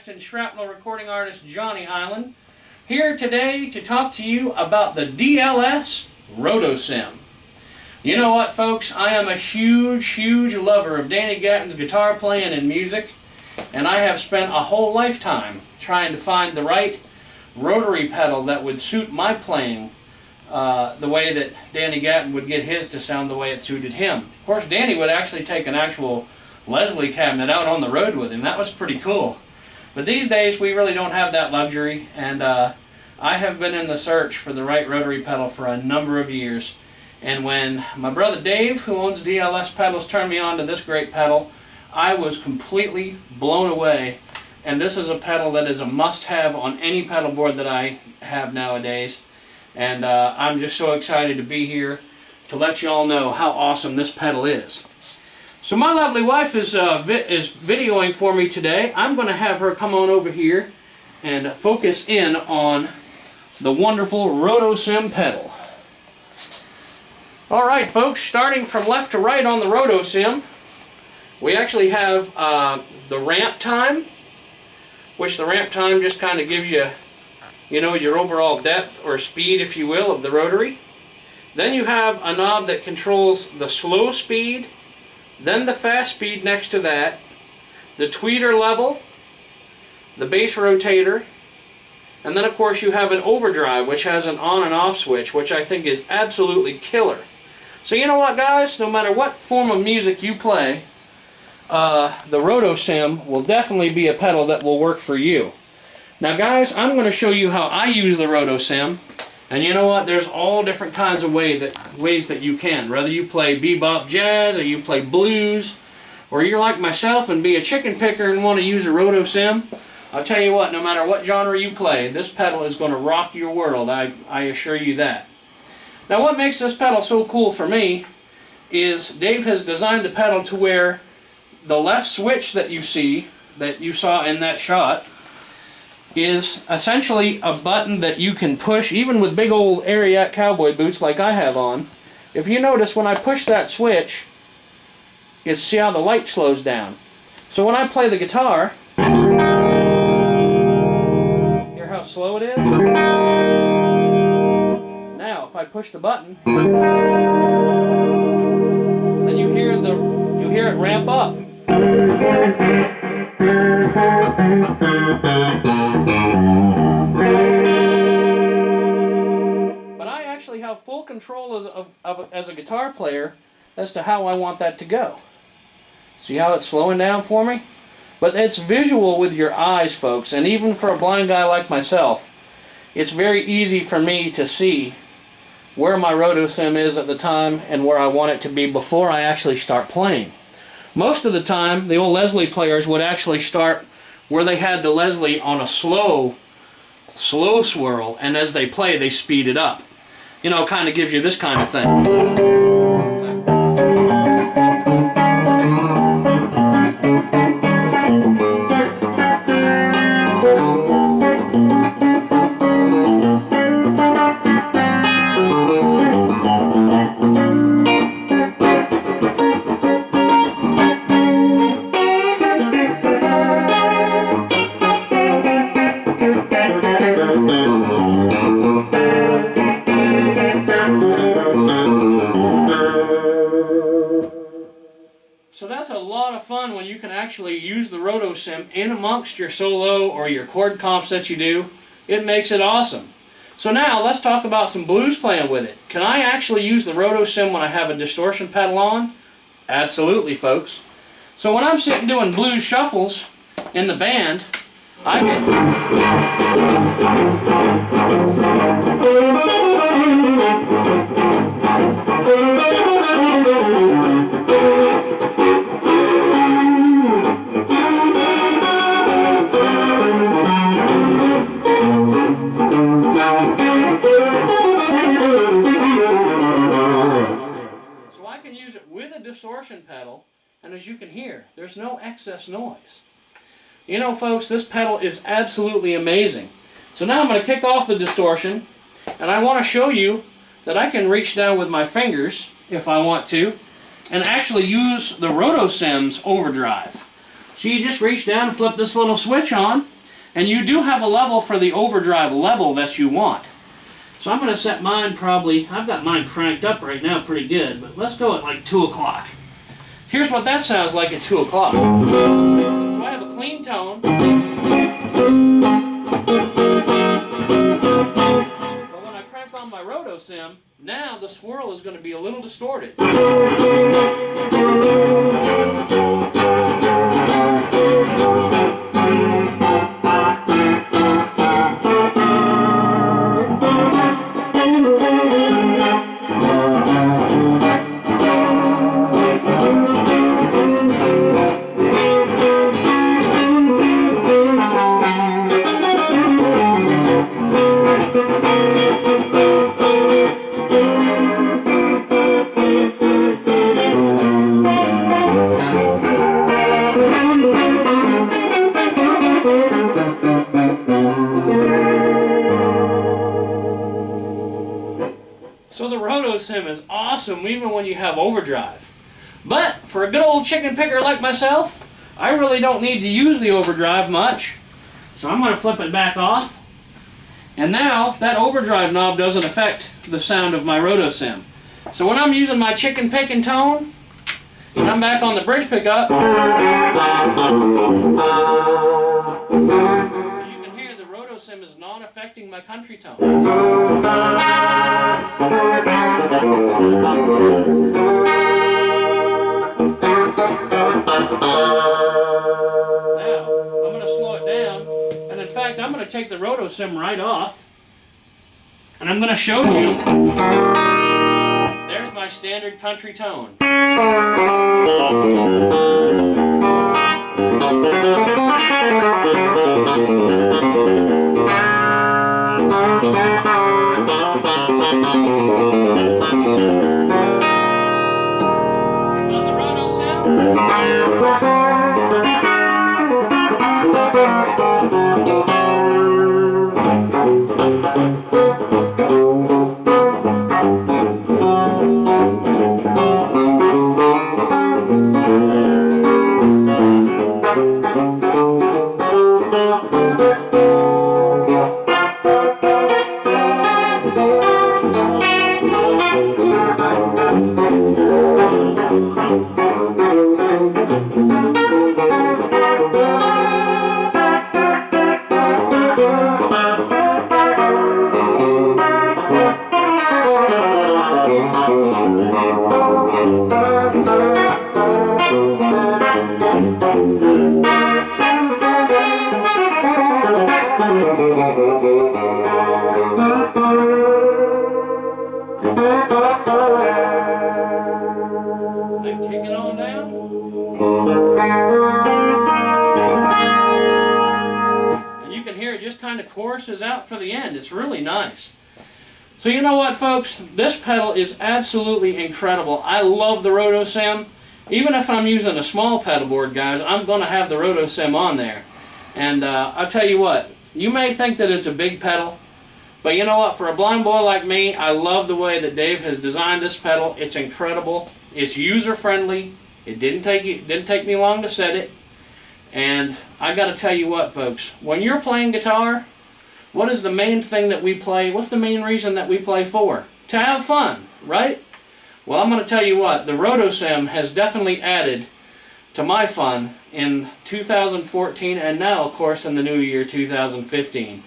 and shrapnel recording artist Johnny Hiland, here today to talk to you about the DLS RotoSIM. You know what, folks? I am a huge lover of Danny Gatton's guitar playing and music, and I have spent a whole lifetime trying to find the right rotary pedal that would suit my playing the way that Danny Gatton would get his to sound the way it suited him. Of course, Danny would actually take an actual Leslie cabinet out on the road with him. That was pretty cool. But these days we really don't have that luxury, and I have been in the search for the right rotary pedal for a number of years. And when my brother Dave, who owns DLS pedals, turned me on to this great pedal, I was completely blown away. And this is a pedal that is a must-have on any pedal board that I have nowadays. And I'm just so excited to be here to let you all know how awesome this pedal is. So my lovely wife is videoing for me today. I'm going to have her come on over here and focus in on the wonderful RotoSIM pedal. Alright folks, starting from left to right on the RotoSIM, we actually have the ramp time, which the ramp time just kind of gives you, your overall depth or speed, if you will, of the rotary. Then you have a knob that controls the slow speed, then the fast speed next to that, the tweeter level, the base rotator, and then of course you have an overdrive, which has an on and off switch, which I think is absolutely killer. So you know what, guys, no matter what form of music you play, the RotoSIM will definitely be a pedal that will work for you. Now guys, I'm going to show you how I use the RotoSIM. And you know what, there's all different kinds of ways that you can. Whether you play bebop jazz, or you play blues, or you're like myself and be a chicken picker and want to use a RotoSIM, I'll tell you what, no matter what genre you play, this pedal is going to rock your world, I assure you that. Now what makes this pedal so cool for me is Dave has designed the pedal to where the left switch that you saw in that shot, is essentially a button that you can push even with big old Ariat cowboy boots like I have on. If you notice, when I push that switch, see how the light slows down. So when I play the guitar, hear how slow it is? Now if I push the button, then you hear it ramp up. But I actually have full control as a guitar player as to how I want that to go. See how it's slowing down for me? But it's visual with your eyes, folks, and even for a blind guy like myself, it's very easy for me to see where my RotoSIM is at the time and where I want it to be before I actually start playing. Most of the time, the old Leslie players would actually start where they had the Leslie on a slow swirl, and as they play, they speed it up. Kind of gives you this kind of thing. So that's a lot of fun when you can actually use the RotoSIM in amongst your solo or your chord comps that you do. It makes it awesome. So now let's talk about some blues playing with it. Can I actually use the RotoSIM when I have a distortion pedal on? Absolutely, folks. So when I'm sitting doing blues shuffles in the band, I can... So I can use it with a distortion pedal, and as you can hear, there's no excess noise. You know, folks, this pedal is absolutely amazing. So now I'm going to kick off the distortion, and I want to show you that I can reach down with my fingers, if I want to, and actually use the RotoSIM's overdrive. So you just reach down and flip this little switch on, And you do have a level for the overdrive level that you want. So I'm going to set mine probably, I've got mine cranked up right now pretty good, but let's go at like 2 o'clock. Here's what that sounds like at 2 o'clock. So I have a clean tone. But when I crank on my RotoSIM, now the swirl is going to be a little distorted. So the RotoSIM is awesome even when you have overdrive. But for a good old chicken picker like myself, I really don't need to use the overdrive much. So I'm going to flip it back off. And now that overdrive knob doesn't affect the sound of my RotoSIM. So when I'm using my chicken picking tone, and I'm back on the bridge pickup, you can hear the RotoSIM is not affecting my country tone. Now, I'm going to slow it down, and in fact, I'm going to take the RotoSIM right off, and I'm going to show you. There's my standard country tone. On the RotoSIM. Kick it on down. And you can hear it just kind of choruses out for the end. It's really nice. So you know what, folks? This pedal is absolutely incredible. I love the RotoSIM. Even if I'm using a small pedal board, guys, I'm going to have the RotoSIM on there. And I'll tell you what, you may think that it's a big pedal, but you know what? For a blind boy like me, I love the way that Dave has designed this pedal. It's incredible. It's user-friendly. It didn't take me long to set it. And I got to tell you what, folks, when you're playing guitar, what is the main thing that we play? What's the main reason that we play for? To have fun, right? Well, I'm going to tell you what, the RotoSIM has definitely added to my fun in 2014 and now, of course, in the new year 2015.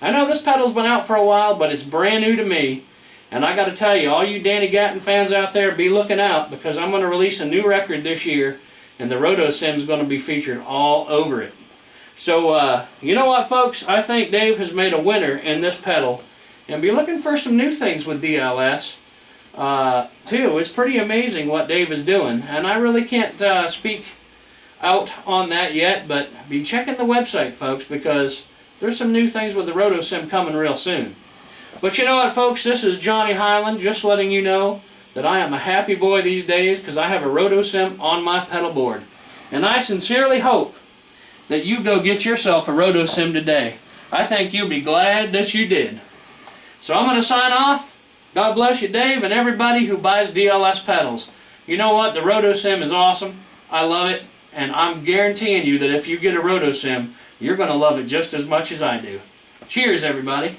I know this pedal's been out for a while, but it's brand new to me. And I got to tell you, all you Danny Gatton fans out there, be looking out, because I'm going to release a new record this year, and the RotoSIM is going to be featured all over it. So, you know what, folks? I think Dave has made a winner in this pedal. And be looking for some new things with DLS, too. It's pretty amazing what Dave is doing. And I really can't speak out on that yet, but be checking the website, folks, because there's some new things with the RotoSIM coming real soon. But you know what, folks? This is Johnny Hiland, just letting you know that I am a happy boy these days because I have a RotoSIM on my pedal board. And I sincerely hope that you go get yourself a RotoSIM today. I think you'll be glad that you did. So I'm going to sign off. God bless you, Dave, and everybody who buys DLS pedals. You know what? The RotoSIM is awesome. I love it. And I'm guaranteeing you that if you get a RotoSIM, you're going to love it just as much as I do. Cheers, everybody.